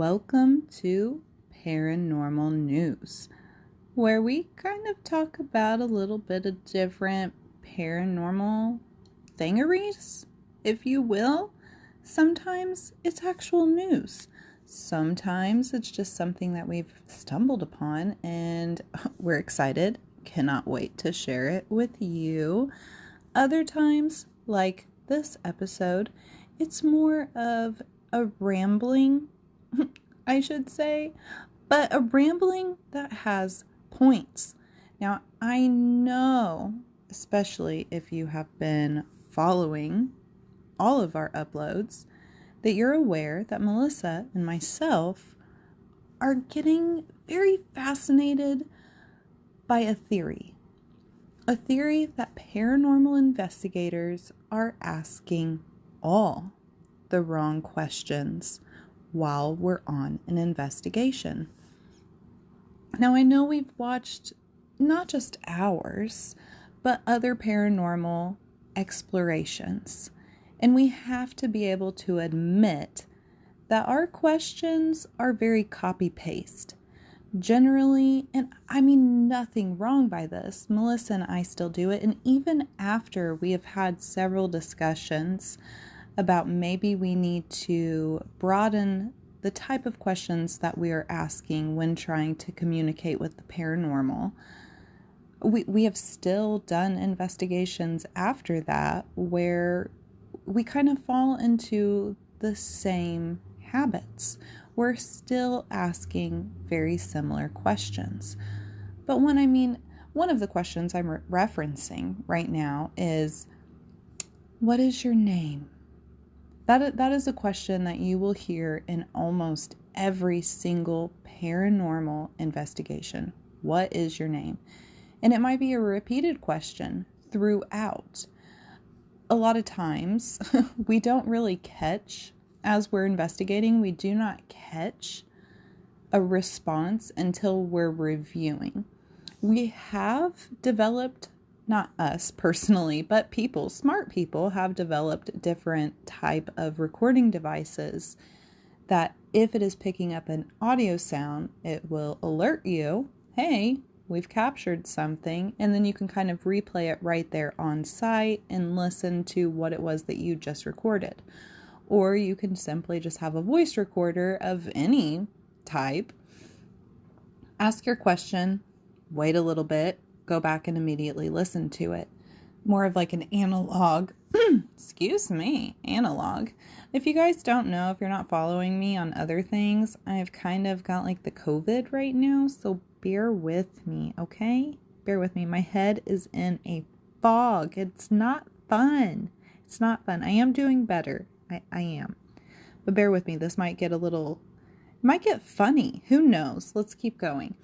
Welcome to Paranormal News, where we kind of talk about a little bit of different paranormal thingeries, if you will. Sometimes it's actual news. Sometimes it's just something that we've stumbled upon and we're excited, cannot wait to share it with you. Other times, like this episode, it's more of a rambling, I should say, but a rambling that has points. Now, I know, especially if you have been following all of our uploads, that you're aware that Melissa and myself are getting very fascinated by a theory that paranormal investigators are asking all the wrong questions while we're on an investigation. Now, I know we've watched not just ours, but other paranormal explorations, and we have to be able to admit that our questions are very copy-paste. Generally, and I mean nothing wrong by this, Melissa and I still do it, and even after we have had several discussions about maybe we need to broaden the type of questions that we are asking when trying to communicate with the paranormal, we have still done investigations after that where we kind of fall into the same habits. We're still asking very similar questions. But one of the questions I'm referencing right now is, what is your name? That is a question that you will hear in almost every single paranormal investigation. What is your name? And it might be a repeated question throughout. A lot of times, we don't really catch, as we're investigating, we do not catch a response until we're reviewing. We have developed, not us personally, but smart people have developed different type of recording devices that if it is picking up an audio sound, it will alert you, hey, we've captured something, and then you can kind of replay it right there on site and listen to what it was that you just recorded. Or you can simply just have a voice recorder of any type, ask your question, wait a little bit, go back and immediately listen to it. More of like an analog, analog. If you guys don't know, if you're not following me on other things, I've kind of got like the COVID right now, so bear with me, okay? Bear with me. My head is in a fog. It's not fun. I am doing better. I am. But bear with me. This might get funny. Who knows? Let's keep going.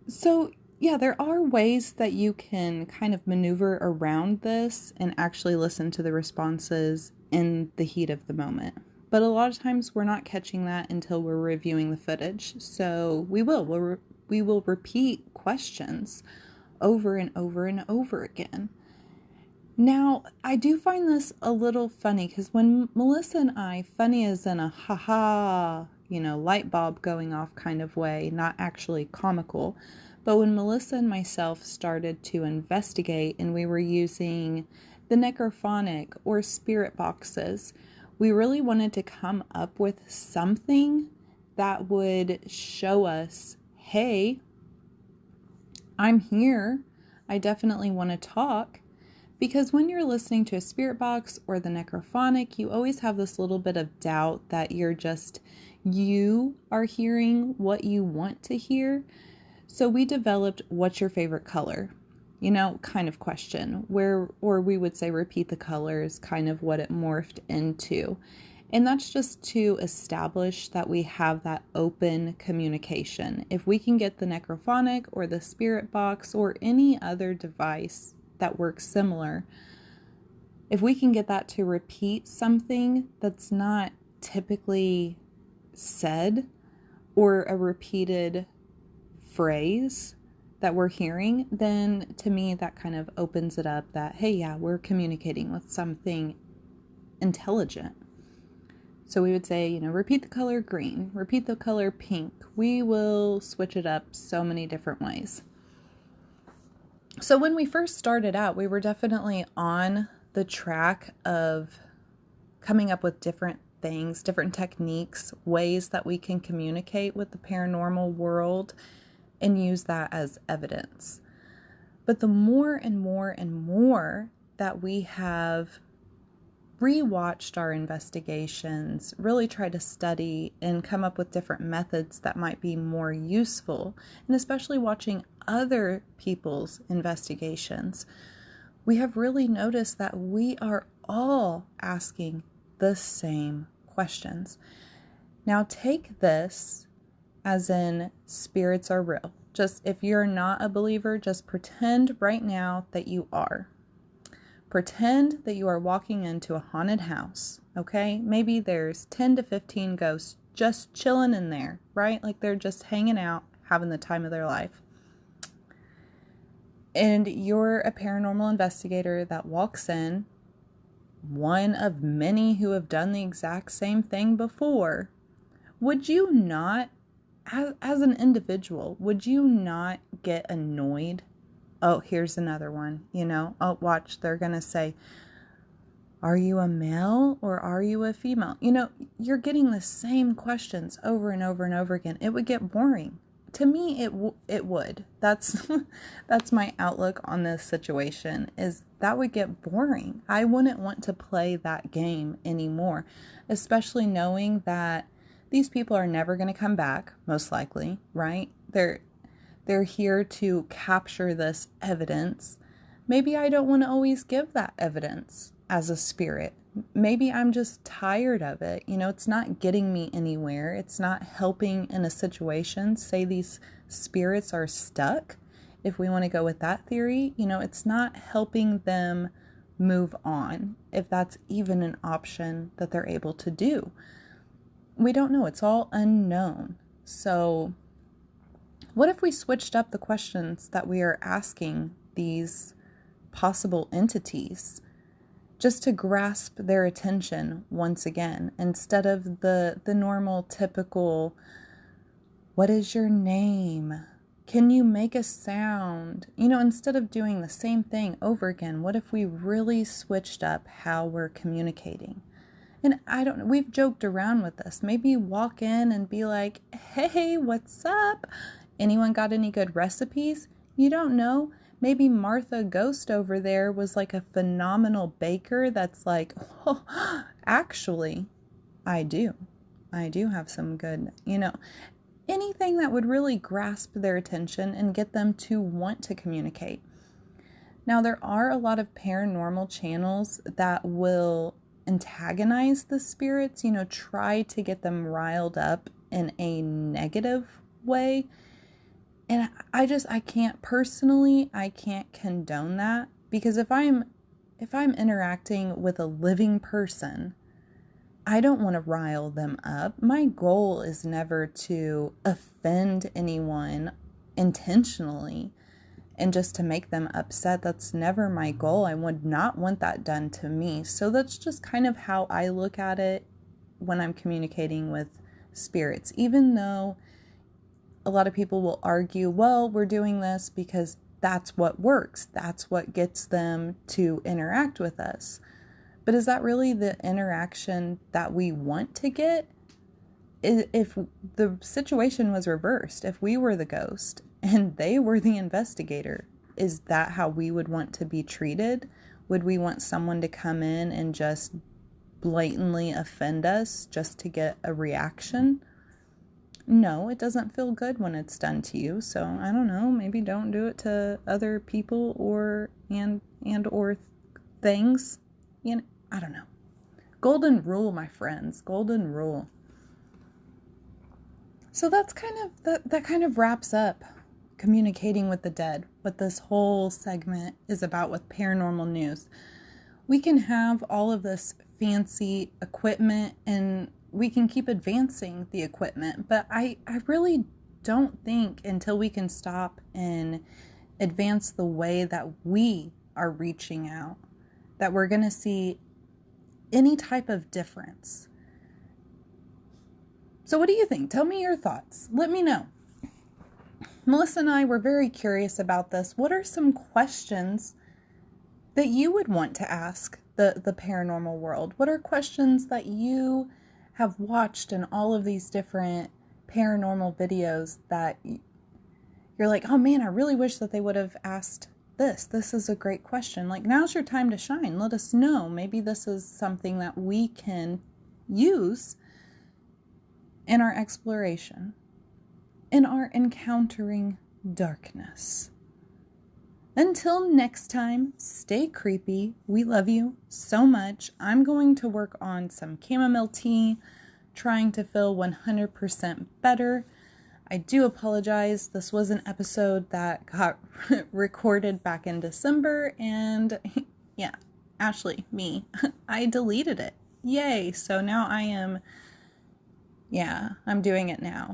So, yeah, there are ways that you can kind of maneuver around this and actually listen to the responses in the heat of the moment. But a lot of times we're not catching that until we're reviewing the footage. So we will repeat questions over and over and over again. Now, I do find this a little funny because when Melissa and I, funny as in a ha-ha, light bulb going off kind of way, not actually comical, but when Melissa and myself started to investigate and we were using the necrophonic or spirit boxes, we really wanted to come up with something that would show us, hey, I'm here. I definitely want to talk. Because when you're listening to a spirit box or the necrophonic, you always have this little bit of doubt that you are hearing what you want to hear. So we developed what's your favorite color? Kind of question or we would say repeat the colors, kind of what it morphed into. And that's just to establish that we have that open communication. If we can get the necrophonic or the spirit box or any other device that works similar, if we can get that to repeat something that's not typically said or a repeated phrase that we're hearing, then to me that kind of opens it up that, hey, yeah, we're communicating with something intelligent. So we would say, repeat the color green, repeat the color pink. We will switch it up so many different ways. So when we first started out, we were definitely on the track of coming up with different things, different techniques, ways that we can communicate with the paranormal world and use that as evidence. But the more and more and more that we have rewatched our investigations, really try to study and come up with different methods that might be more useful, and especially watching other people's investigations, we have really noticed that we are all asking the same questions. Now take this as in spirits are real. Just if you're not a believer, just pretend right now that you are. Pretend that you are walking into a haunted house, okay? Maybe there's 10 to 15 ghosts just chilling in there, right? Like they're just hanging out, having the time of their life. And you're a paranormal investigator that walks in, one of many who have done the exact same thing before. Would you not, as an individual, would you not get annoyed? Oh, here's another one, oh, watch, they're going to say, are you a male or are you a female? You're getting the same questions over and over and over again. It would get boring. To me, it would. That's my outlook on this situation, is that would get boring. I wouldn't want to play that game anymore, especially knowing that these people are never going to come back, most likely, right? They're here to capture this evidence. Maybe I don't want to always give that evidence as a spirit. Maybe I'm just tired of it. It's not getting me anywhere. It's not helping in a situation. Say these spirits are stuck. If we want to go with that theory, it's not helping them move on, if that's even an option that they're able to do. We don't know. It's all unknown. So what if we switched up the questions that we are asking these possible entities, just to grasp their attention once again, instead of the normal, typical, what is your name? Can you make a sound? Instead of doing the same thing over again, what if we really switched up how we're communicating? And I don't know, we've joked around with this. Maybe you walk in and be like, hey, what's up? Anyone got any good recipes? You don't know. Maybe Martha Ghost over there was like a phenomenal baker that's like, oh, actually, I do have some good, anything that would really grasp their attention and get them to want to communicate. Now, there are a lot of paranormal channels that will antagonize the spirits, try to get them riled up in a negative way. And I can't condone that, because if I'm interacting with a living person, I don't want to rile them up. My goal is never to offend anyone intentionally and just to make them upset. That's never my goal. I would not want that done to me. So that's just kind of how I look at it when I'm communicating with spirits, even though a lot of people will argue, well, we're doing this because that's what works. That's what gets them to interact with us. But is that really the interaction that we want to get? If the situation was reversed, if we were the ghost and they were the investigator, is that how we would want to be treated? Would we want someone to come in and just blatantly offend us just to get a reaction? No, it doesn't feel good when it's done to you. So I don't know, maybe don't do it to other people or things. I don't know. Golden rule, my friends, golden rule. So that's that kind of wraps up communicating with the dead, what this whole segment is about with paranormal news. We can have all of this fancy equipment and we can keep advancing the equipment, but I really don't think until we can stop and advance the way that we are reaching out, that we're going to see any type of difference. So what do you think? Tell me your thoughts. Let me know. Melissa and I were very curious about this. What are some questions that you would want to ask the paranormal world? What are questions that you have watched in all of these different paranormal videos that you're like, oh man, I really wish that they would have asked this. This is a great question. Like, now's your time to shine. Let us know. Maybe this is something that we can use in our exploration, in our encountering darkness. Until next time, stay creepy. We love you so much. I'm going to work on some chamomile tea, trying to feel 100% better. I do apologize. This was an episode that got recorded back in December, and yeah, Ashley, me, I deleted it. Yay. So now I'm doing it now.